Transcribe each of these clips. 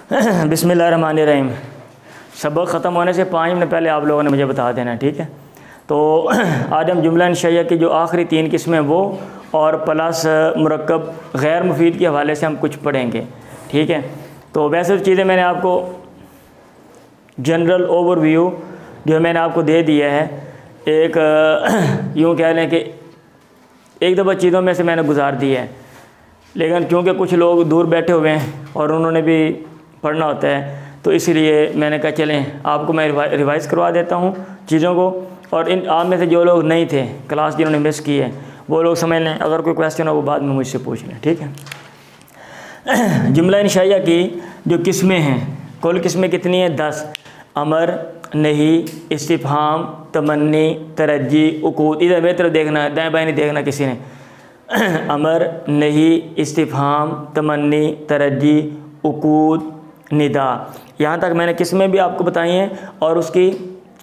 बिस्मिल्लाहिर्रहमानिर्रहीम। सबक ख़त्म होने से 5 मिनट पहले आप लोगों ने मुझे बता देना, ठीक है। तो आज हम जुमला इंशाइया की जो आखिरी 3 किस्में वो और प्लस मुरक्कब गैर मुफीद के हवाले से हम कुछ पढ़ेंगे, ठीक है। तो वैसे तो चीज़ें मैंने आपको जनरल ओवरव्यू जो मैंने आपको दे दिया है, एक यूँ कह लें कि एक दफ़ा चीज़ों में से मैंने गुजार दिया है, लेकिन क्योंकि कुछ लोग दूर बैठे हुए हैं और उन्होंने भी पढ़ना होता है, तो इसलिए मैंने कहा चलें आपको मैं रिवाइज़ करवा देता हूँ चीज़ों को। और इन आप में से जो लोग नहीं थे क्लास, जिन्होंने मिस की है, वो लोग समझ लें, अगर कोई क्वेश्चन हो वो बाद में मुझसे पूछ लें, ठीक है। जुमला इंशाइया की जो किस्में हैं, कुल किस्में कितनी हैं? 10। अमर, नहीं, इस्तिफ़हाम, तमन्नी, तरज्जी, उकूद। इधर मेरी तरफ देखना है, दाएँ बाएँ नहीं देखना किसी ने। अमर, नहीं, इस्तिफ़हाम, तमन्नी, तरज्जी, उकूद, निदा। यहाँ तक मैंने किस्में भी आपको बताई हैं और उसकी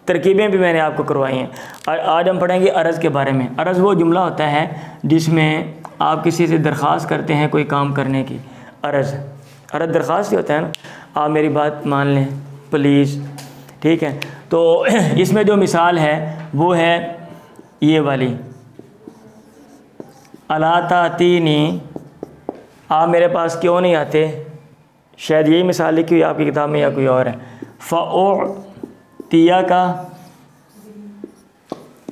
तरकीबें भी मैंने आपको करवाई हैं। और आज हम पढ़ेंगे अर्ज़ के बारे में। अर्ज़ वो जुमला होता है जिसमें आप किसी से दरख्वास्त करते हैं कोई काम करने की। अर्ज़ दरख्वास्त ही होता है ना, आप मेरी बात मान लें प्लीज़, ठीक है। तो इसमें जो मिसाल है वो है ये वाली, अला तातीनी, आप मेरे पास क्यों नहीं आते। शायद यही मिसाल लिखी हुई आपकी किताब में या कोई और है। फ़ओतिया का,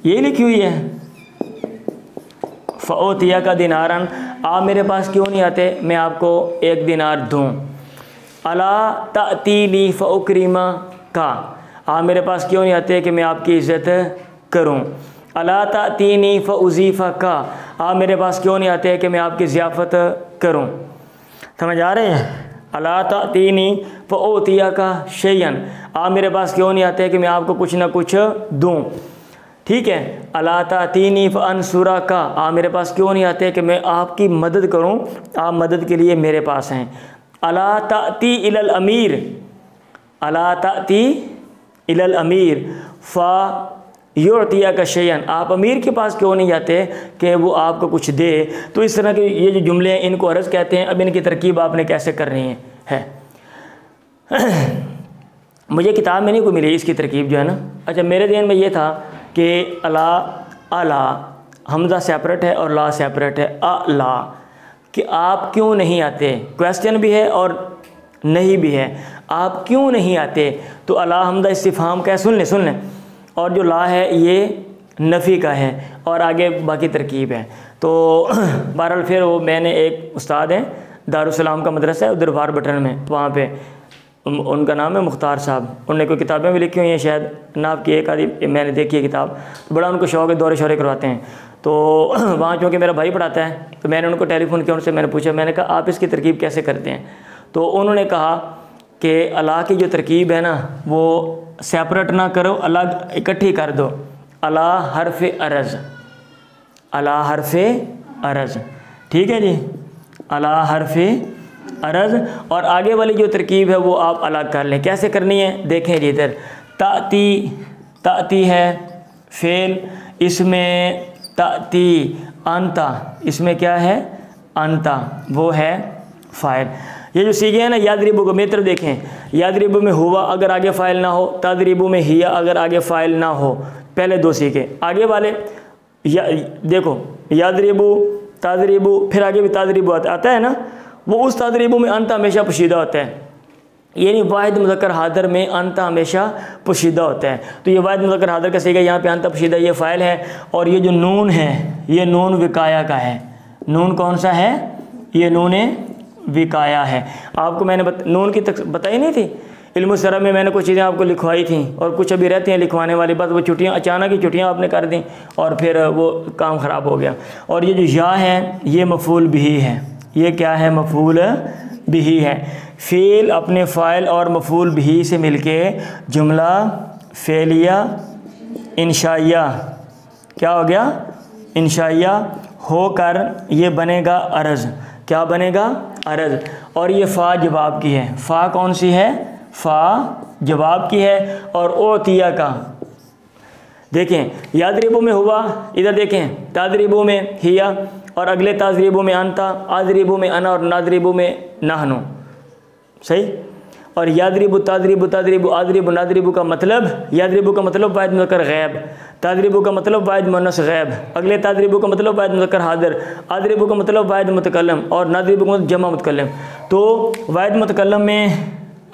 यही लिखी हुई है, फ़ओतिया का दिनारन, आप मेरे पास क्यों नहीं आते, मैं आपको 1 दिनार दूँ। अला तातीनी फ़उक्रिमा का, आप मेरे पास क्यों नहीं आते कि मैं आपकी इज़्ज़त करूँ। अला तातीनी फ़उज़ीफ़ा का, आप मेरे पास क्यों नहीं आते कि मैं आपकी ज़ियाफ़त करूँ। समझ आ रहे हैं। अला तातीनी फ़ओतिया का शैयन, आप मेरे पास क्यों नहीं आते कि मैं आपको कुछ ना कुछ दूँ, ठीक है। अला तातीनी फ़अनसुरा का, आप मेरे पास क्यों नहीं आते कि मैं आपकी मदद करूँ, आप मदद के लिए मेरे पास हैं। अला ताती इलल अमीर, अला ताती इलल अमीर फ़युतिया का शैयन, आप अमीर के पास क्यों नहीं जाते कि वो आपको कुछ दे। तो इस तरह के ये जो जुमले हैं इनको अर्ज़ कहते हैं। अब इनकी तरकीब आपने कैसे करनी है। मुझे किताब में नहीं कोई मिली इसकी तरकीब जो है ना। अच्छा, मेरे ध्यान में ये था कि अला हमज़ा सेपरेट है और ला सेपरेट है। अला कि आप क्यों नहीं आते, क्वेश्चन भी है और नहीं भी है, आप क्यों नहीं आते। तो अला हमज़ा इस्तिफ़हाम का है, सुन लें। और जो ला है ये नफ़ी का है और आगे बाकी तरकीब है। तो बहरहाल फिर वो मैंने एक उस्ताद हैं, दारुस्सलाम का मदरसा है उधर बार बटन में, वहाँ पे उनका नाम है मुख्तार साहब, उन्होंने कोई किताबें भी लिखी हुई हैं, शायद नाप की एक आदि मैंने देखी है किताब। तो बड़ा उनको शौक़ है, दौरे शौरे करवाते हैं। तो वहाँ चूँकि मेरा भाई पढ़ाता है तो मैंने उनको टेलीफ़ोन किया, उनसे मैंने पूछा, मैंने कहा आप इसकी तरकीब कैसे करते हैं। तो उन्होंने कहा कि अला की जो तरकीब है ना वो सेपरेट ना करो, अलग इकट्ठी कर दो। अला हर्फ़ अर्ज़, अला हर्फ़ अर्ज़, ठीक है जी, अला हर्फ़ अर्ज़। और आगे वाली जो तरकीब है वो आप अलग कर लें। कैसे करनी है देखें जी, इधर ताती है फ़ेल, इसमें ताती अंता, इसमें क्या है अंता, वो है फ़ाइल। ये जो सीखे हैं ना, यादरिबु को मेरी तरफ देखें, यादरिबु में हुआ अगर आगे फ़ाइल ना हो, तदरिबु में हिया अगर आगे फ़ाइल ना हो, पहले 2 सीखे। आगे वाले देखो यादरिबु, तदरिबु, फिर आगे भी तदरिबु आता है ना, वो उस तदरिबु में अंत हमेशा पोशीदा होता है, यानी वाहिद मुज़क्कर हाज़िर में अंत हमेशा पोशीदा होता है। तो ये वाहिद मुज़क्कर हाज़िर का सीखा, यहाँ पे अंत पोशीदा, ये फ़ाइल है। और ये जो नून है ये नून विकाया का है। नून कौन सा है, ये नून विकाया है। आपको मैंने नून की बताई नहीं थी, इल्म शरअ में मैंने कुछ चीज़ें आपको लिखवाई थी और कुछ अभी रहती हैं लिखवाने वाली, बस वो छुट्टियाँ अचानक ही छुट्टियाँ आपने कर दी और फिर वो काम ख़राब हो गया। और ये जो या है ये मफ़ूल बिही है, ये क्या है, मफ़ूल बिही है। फ़ेल अपने फ़ाइल और मफ़ूल बिही से मिलके जुमला फ़ेलिया इंशाइया क्या हो गया, इंशाइया होकर ये बनेगा अर्ज़। क्या बनेगा, अर्ज़। और ये फ़ा जवाब की है, फ़ा कौन सी है, फ़ा जवाब की है। और ओतिया का देखें, यादरिबु में हुआ, इधर देखें तादरिबु में हिया और अगले ताजरीबों में अंता, आजरीबों में अना और नाजरीबों में नहनु। सही। और यादरिबु तादरिबु तादरिबु आदरिबु नादरिबु का मतलब, यादरिबु का मतलब वाहिद मुज़क्कर गैब, तादरिबु का मतलब वाहिद मुअन्नस गैब, अगले तादरिबु का मतलब वाहिद मुज़क्कर हाज़िर, आदरिबु का मतलब वाहिद मुतकल्लम और नादरिबु का मतलब जमा मुतकल्लम। तो वाहिद मुतकल्लम में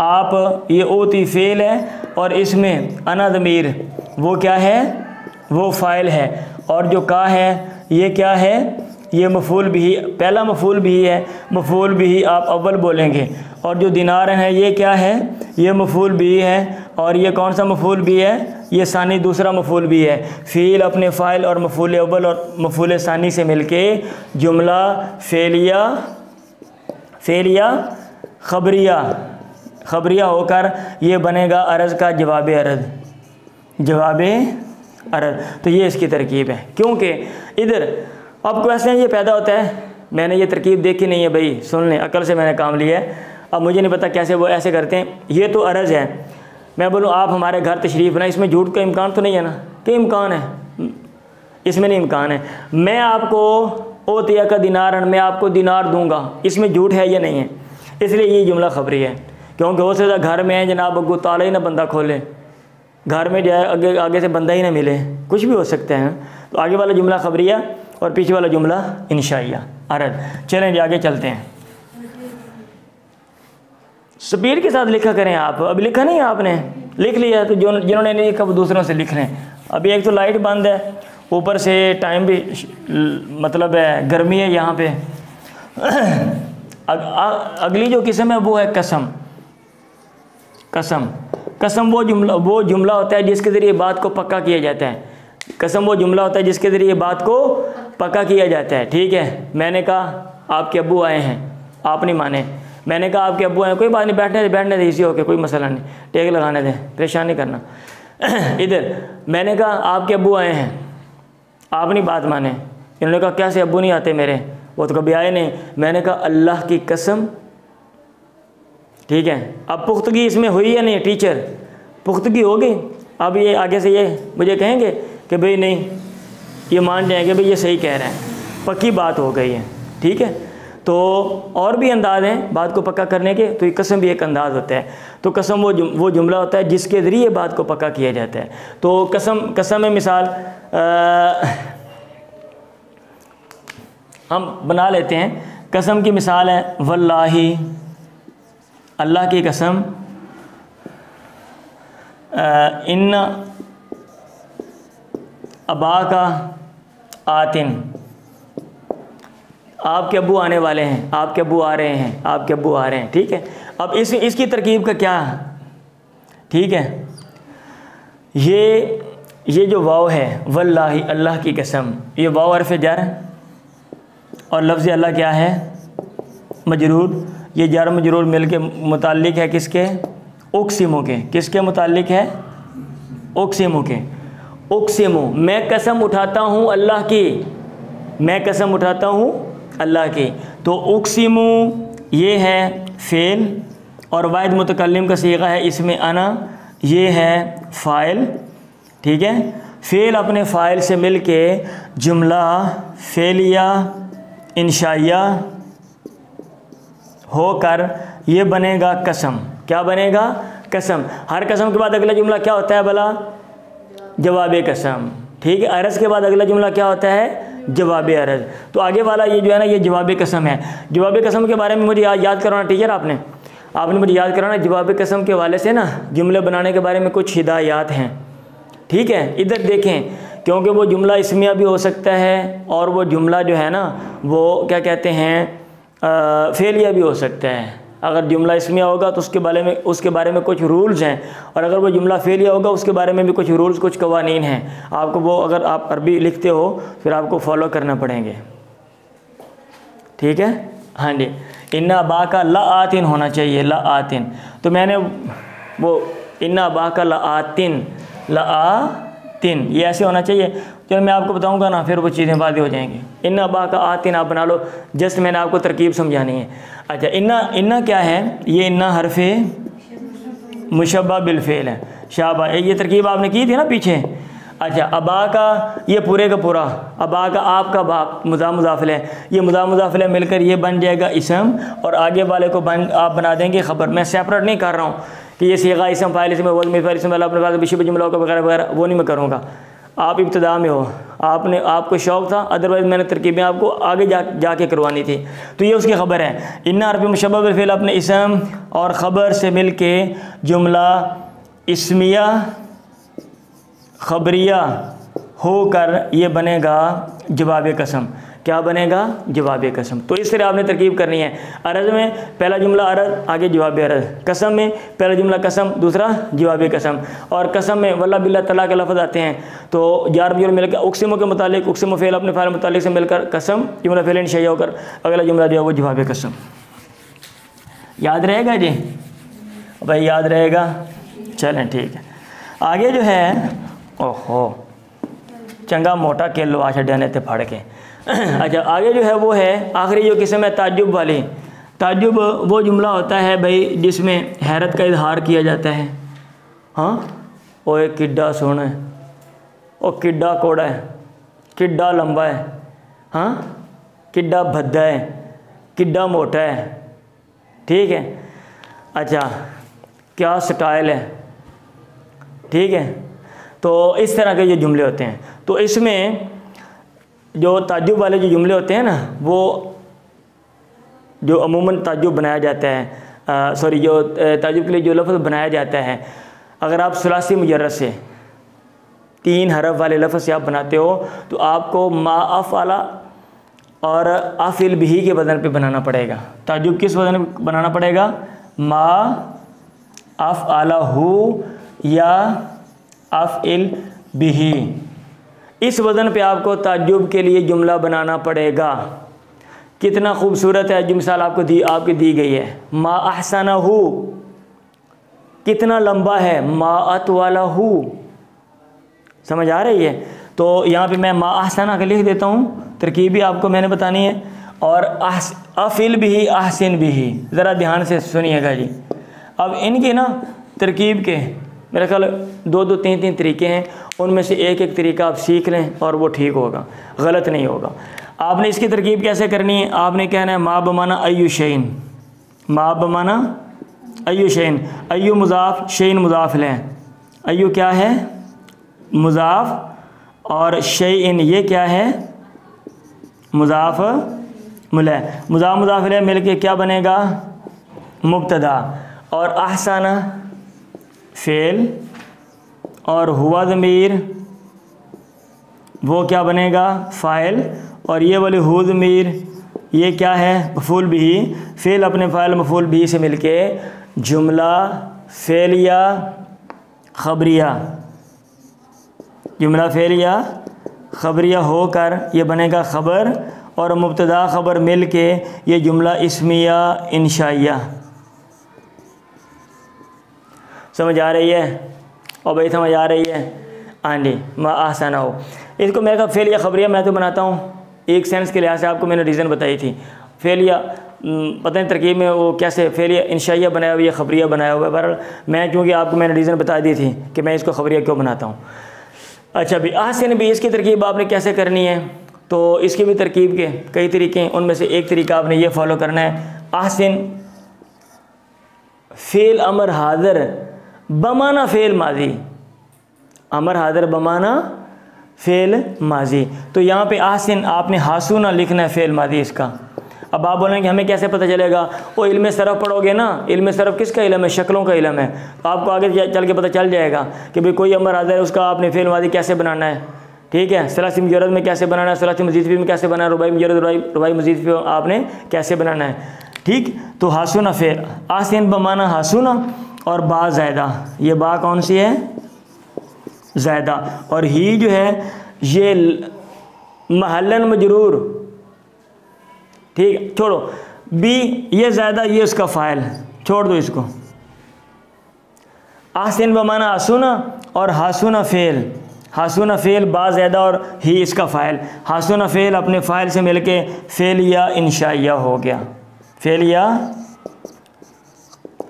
आप ये ओती फ़ेल है और इसमें अना ज़मीर वो क्या है, वो फ़ाइल है, और जो का है ये क्या है, ये मफ़ूल भी, पहला मफ़ूल भी है, मफ़ूल भी आप अव्वल बोलेंगे, और जो दिनार है ये क्या है, ये मफ़ूल भी है, और ये कौन सा मफ़ूल भी है, ये सानी दूसरा मफ़ूल भी है। फ़ील अपने फ़ाइल और मफ़ूल अव्वल और मफ़ूल सानी से मिलके जुमला फ़ेलिया ख़बरिया होकर ये बनेगा अर्ज़ का जवाब अर्ज़। तो ये इसकी तरकीब है, क्योंकि इधर अब क्वेश्चन ये पैदा होता है, मैंने ये तरकीब देखी नहीं है भाई, सुन लें, अकल से मैंने काम लिया है, अब मुझे नहीं पता कैसे वो ऐसे करते हैं। ये तो अर्ज़ है, मैं बोलूँ आप हमारे घर तशरीफ़ ना, इसमें झूठ का इम्कान तो नहीं है ना, कि इम्कान है, इसमें नहीं इम्कान है। मैं आपको ओतिया का दिनार, मैं आपको दिनार दूंगा, इसमें झूठ है या नहीं है, इसलिए ये जुमला ख़बरी है। क्योंकि हो सकता घर में है जनाब अग्गू ताला ही ना बंदा खोले, घर में जाए आगे से बंदा ही ना मिले, कुछ भी हो सकते हैं। तो आगे वाला जुमला ख़बरिया और पीछे वाला जुमला इंशाइया अर्ज़। चलें आगे चलते हैं, स्पीड के साथ लिखा करें आप। अभी लिखा नहीं आपने, लिख लिया तो जो जिन्होंने नहीं लिखा वो दूसरों से लिख लें। अभी एक तो लाइट बंद है, ऊपर से टाइम भी मतलब है गर्मी है यहाँ पे। अगली जो किस्म है वो है कसम वो जुमला होता है जिसके ज़रिए बात को पक्का किया जाता है। कसम वो जुमला होता है जिसके ज़रिए बात को पक्का किया जाता है। ठीक है, मैंने कहा आपके अब्बू आए हैं, आप नहीं माने, मैंने कहा आपके अब्बू आए, कोई बात नहीं, बैठने दे इसी होके, कोई मसला नहीं, टेक लगाने दें, परेशान नहीं करना। इधर मैंने कहा आपके अब्बू आए हैं, आप नहीं बात माने, इन्होंने कहा कैसे अब्बू नहीं आते मेरे, वो तो कभी आए नहीं। मैंने कहा अल्लाह की कसम। ठीक है, अब पुख्तगी इसमें हुई या नहीं, टीचर पुख्तगी होगी। अब ये आगे से ये मुझे कहेंगे कि भाई नहीं, ये मान जाएंगे भाई ये सही कह रहे हैं, पक्की बात हो गई है। ठीक है, तो और भी अंदाज़ हैं बात को पक्का करने के, तो ये कसम भी एक अंदाज़ होता है। तो कसम वो जुमला होता है जिसके ज़रिए बात को पक्का किया जाता है। तो कसम में मिसाल हम बना लेते हैं। कसम की मिसाल है वल्लाही, अल्लाह की कसम, इन अबा का आतिन, आपके अब्बू आने वाले हैं, आपके अब्बू आ रहे हैं, आपके अब्बू आ रहे हैं। ठीक है, अब इसकी तरकीब का क्या। ठीक है, ये जो वाव है वल्लाही, अल्लाह की कसम, ये वाव हर्फ जर और लफ्ज़ अल्लाह क्या है, मजरूर। ये जर मजरूर मिलके मुताल्लिक है किसके, उक़सिमु के। किसके मुताल्लिक है, उक़सिमु के। उक़सिमु, मैं कसम उठाता हूँ अल्लाह की, मैं कसम उठाता हूँ अल्लाह की। तो उक़सिमु ये है फ़ेल और वाहिद मुतकल्लिम का सीगा है, इसमें अना, ये है फ़ाइल। ठीक है, फ़ेल अपने फ़ाइल से मिलके जुमला फ़ेलिया इंशाइया होकर ये बनेगा कसम। क्या बनेगा, कसम। हर कसम के बाद अगला जुमला क्या होता है भला, जवाब कसम। ठीक है, अर्ज़ के बाद अगला जुमला क्या होता है, जवाब अर्ज़। तो आगे वाला ये जो है ना, ये जवाब कसम है। जवाब कसम के बारे में मुझे याद करवाना टीचर, आपने मुझे याद कराना। जवाब कसम के वाले से ना जुमले बनाने के बारे में कुछ हिदायत हैं। ठीक है, इधर देखें, क्योंकि वो जुमला इसमिया भी हो सकता है और वो जुमला जो है ना वो क्या कहते हैं फ़ेलिया भी हो सकता है। अगर जुमला इसमिया होगा तो उसके बारे में कुछ रूल्स हैं, और अगर वो जुमला फ़ेलिया होगा उसके बारे में भी कुछ रूल्स, कुछ कवानीन हैं। आपको वो, अगर आप अरबी लिखते हो फिर आपको फॉलो करना पड़ेंगे। ठीक है, हाँ जी। इन्ना बा का ला आतिन होना चाहिए, ला आतिन। तो मैंने वो इन्ना बा का ला आतिन, ला आतिन, ये ऐसे होना चाहिए। चलो मैं आपको बताऊंगा ना, फिर वो चीज़ें वादी हो जाएंगी। इन्ना बा का आतिन आप बना लो, जस्ट मैंने आपको तरकीब समझानी है। अच्छा, इन्ना क्या है, ये इन्ना हरफ़े मुशब्बा बिल फ़ेल है। शाबा, ये तरकीब आपने की थी ना पीछे। अच्छा, अबा का ये पूरे का पूरा, अबा का आपका बाप मुज़ाफ मुज़ाफिल है, ये मुज़ाफ मुज़ाफिल मिलकर ये बन जाएगा इसम, और आगे वाले को आप बना देंगे ख़बर। मैं सेपरेट नहीं कर रहा हूँ कि ये सीगा इसम फ़ाइल इसम वज़न फ़ाइल इसम अपने पास बिशब जुमला वगैरह वगैरह, वो नहीं मैं करूँगा। आप इब्तिदा में हो, आपको शौक़ था, अदरवाइज़ मैंने तरकीबें आपको आगे जाके करवानी थी। तो ये उसकी ख़बर है। इन्ना अरबी मुशब्बह बिल फ़िल अपने इसम और ख़बर से मिल के जुमला इस्मिया ख़बरिया होकर ये बनेगा जवाब कसम। क्या बनेगा? जवाब कसम। तो इस तरह आपने तरकीब करनी है। अरज़ में पहला जुमला अरज़, आगे जवाब अरज़। कसम में पहला जुमला कसम, दूसरा जवाब कसम। और कसम में वल्ला बिल्ला तला के लफ्ज़ आते हैं, तो जार मजरूर मिलकर उक़सिमु के मुतालिक, उक़सिमु फ़ेल अपने फ़ाइल मुतालिक से मिलकर कसम, जुमला फ़ेल इंशाइया होकर अगला जुमला जो है वो जवाब कसम। याद रहेगा जी भाई? याद रहेगा? चलें ठीक है। आगे जो है, ओहो चंगा मोटा केल लो आशा डने थे फाड़ के। अच्छा, आगे जो है वो है आखिरी जो किस्म है ताज्जुब वाली। ताज्जुब वो जुमला होता है भाई जिसमें हैरत का इजहार किया जाता है। हाँ, ओए किड्डा सोना है, ओ किड्डा कोड़ा है, किड्डा लंबा है, हाँ किड्डा भद्दा है, किड्डा मोटा है, ठीक है। अच्छा, क्या स्टाइल है, ठीक है। तो इस तरह के जो जुमले होते हैं, तो इसमें जो ताज्जुब वाले जो जुमले होते हैं ना, वो जो अमूमन ताज्जुब बनाया जाता है, जो ताज्जुब के लिए जो लफ्ज़ बनाया जाता है, अगर आप सुलासी मुजर्रद से 3 हरफ वाले लफ्ज़ से आप बनाते हो तो आपको मा अफ़अला और अफ़िल बिही के वज़न पे बनाना पड़ेगा। ताज्जुब किस वज़न पे बनाना पड़ेगा? मा अफ़अलहु या अफ़इल बिही, इस वज़न पे आपको ताज्जुब के लिए जुमला बनाना पड़ेगा। कितना खूबसूरत है जो मिसाल आपकी दी गई है। मा अहसनहु, कितना लंबा है, मा अतवलहु। समझ आ रही है? तो यहाँ पे मैं मा अहसना का लिख देता हूँ, तरकीब भी आपको मैंने बतानी है। और अफ़िल बिही अहसिन बिही, ज़रा ध्यान से सुनिएगा जी। अब इनके ना तरकीब के मेरा ख्याल 2-2 3-3 तरीके हैं, उनमें से एक तरीका आप सीख लें और वो ठीक होगा, गलत नहीं होगा। आपने इसकी तरकीब कैसे करनी है? आपने कहना है मा बमाना अय्यु शैइन, मा बमाना अय्यु शैइन, अय्यु मुज़ाफ़ शैइन मुज़ाफ़ लें। अय्यु क्या है? मुज़ाफ़, और शैइन ये क्या है? मुज़ाफ़ मुला। मुज़ाफ़ मुज़ाफ़ ले मिल के क्या बनेगा? मुब्तदा। और अहसना फ़ेल, और हुआ ज़मीर वो क्या बनेगा? फ़ाइल। और ये वाली हु ज़मीर ये क्या है? मफ़ूल बिही। फ़ेल अपने फ़ाइल मफ़ूल बिही से मिलके जुमला फ़ेलिया ख़बरिया, जुमला फ़ेलिया ख़बरिया होकर ये बनेगा ख़बर, और मुब्तदा ख़बर मिल के ये जुमला इस्मिया इंशाइया। समझ आ रही है? और भाई समझ आ रही है? आंधी मा आसाना हो। इसको मेरे का फ़ेल या ख़बरिया मैं तो बनाता हूँ एक सेंस के लिहाज से, आपको मैंने रीज़न बताई थी। फ़ेल या पता नहीं तरकीब में वो कैसे फ़ेल या इंशाइया बनाया हुआ या ख़बरिया बनाया हुआ है, बहरहाल मैं क्योंकि आपको मैंने रीज़न बता दी थी कि मैं इसको ख़बरिया क्यों बनाता हूँ। अच्छा भी आहसिन भी, इसकी तरकीब आपने कैसे करनी है? तो इसकी भी तरकीब के कई तरीके हैं, उनमें से एक तरीका आपने ये फ़ॉलो करना है। आहसिन फ़ेल अमर हाज़िर बमाना फ़ेल माजी, अमर हाज़िर बमाना फ़ेल माजी। तो यहाँ पे आहसिन आपने हासूना लिखना है फ़ेल माजी इसका। अब आप बोलेंगे हमें कैसे पता चलेगा? वो इल्म सरफ़ पढ़ोगे ना, इल्म सरफ़ किसका इल्म है? शक्लों का इल्म है। तो आपको आगे चल के पता चल जाएगा कि भाई कोई अमर हाज़िर है उसका आपने फ़ेल माजी कैसे बनाना है, ठीक है। सलासी मुजर्रद में कैसे बनाना है, सलासी मज़ीद में कैसे बनाना है, रुबाई मुजर्रद रुबाई मज़ीद पे आपने कैसे बनाना है, ठीक। तो हासूना फ़ेल, आहसिन बमाना हासूना, और बा ज़ायदा, ये बा कौन सी है? ज़ायदा। और ही जो है ये महल्लन मजरूर, ठीक। छोड़ो बी, ये ज़्यादा ये उसका फ़ाइल, छोड़ दो इसको। आहसिन बमाना हासूना और हासूना फ़ेल, हासूना फ़ेल बा ज़्यादा और ही इसका फ़ाइल। हासूना फ़ेल अपने फ़ाइल से मिलके फ़ेल या इंशाइया हो गया, फ़ेल या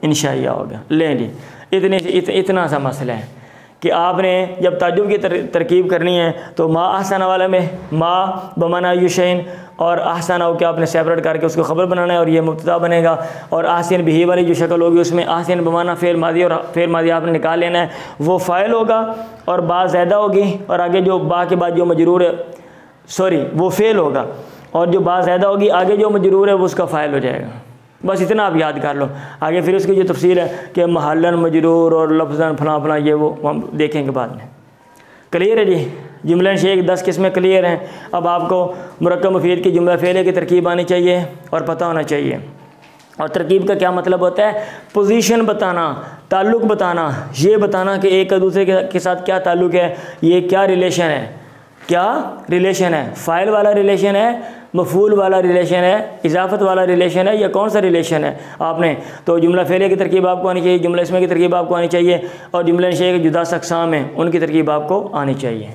इंशाइया हो गया। ले ली, इतना सा मसला है कि आपने जब ताज्जुब की तरकीब करनी है तो मा ahsana वाले में मा बमाना युशैन और ahsana हो के आपने सेपरेट करके उसको ख़बर बनाना है और ये मुब्तदा बनेगा। और ahsin बिही वाली जो शक्ल होगी उसमें ahsin बमाना फ़ेल मादी और फ़ेल मादी आपने निकाल लेना है, वो फ़ाइल होगा और बा ज़्यादा होगी और आगे जो बा के बाद जो मजरूर है वो फ़ेल होगा और जो बा ज़्यादा होगी आगे जो मजरूर है वो उसका फ़ाइल हो जाएगा। बस इतना आप याद कर लो। आगे फिर उसकी जो तफसीर है कि महल्लन मजरूर और लफ्ज़न फलां फलां ये वो हम देखेंगे बाद में। क्लियर है जी? जुमला शेख 10 किस्में क्लियर हैं। अब आपको मुरक्कब मुफीद की जुमला फ़ेले की तरकीब आनी चाहिए और पता होना चाहिए। और तरकीब का क्या मतलब होता है? पोजीशन बताना, ताल्लुक़ बताना, ये बताना कि एक दूसरे के साथ क्या ताल्लुक़ है, ये क्या रिलेशन है, क्या रिलेशन है, फ़ाइल वाला रिलेशन है, मफूल वाला रिलेशन है, इजाफ़त वाला रिलेशन है, या कौन सा रिलेशन है आपने। तो जुमला फ़ेले की तरकीब आपको आनी चाहिए, जुमला इसमें की तरकीब आपको आनी चाहिए और जुमला शेख के जुदा अक़साम हैं उनकी तरकीब आपको आनी चाहिए।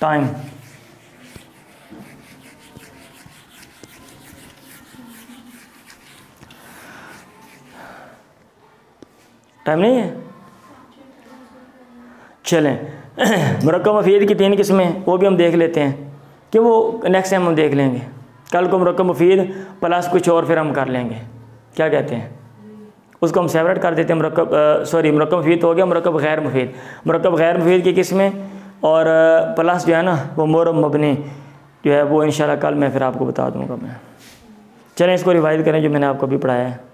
टाइम टाइम नहीं है, चलें। मुरक्कब मुफीद की 3 किस्में वो भी हम देख लेते हैं कि वो नेक्स्ट टाइम हम देख लेंगे। कल को मुरक्कब मुफीद प्लस कुछ और फिर हम कर लेंगे, क्या कहते हैं, उसको हम सेपरेट कर देते हैं। मुरक्कब मुफीद हो गया, मुरक्कब गैर मुफीद। मुरक्कब गैर मुफीद की किस्में और प्लस जो है ना वो मोरब मबनी जो है वो इंशाल्लाह कल मैं फिर आपको बता दूँगा मैं। चलें इसको रिवाइज करें जो मैंने आपको अभी पढ़ाया है।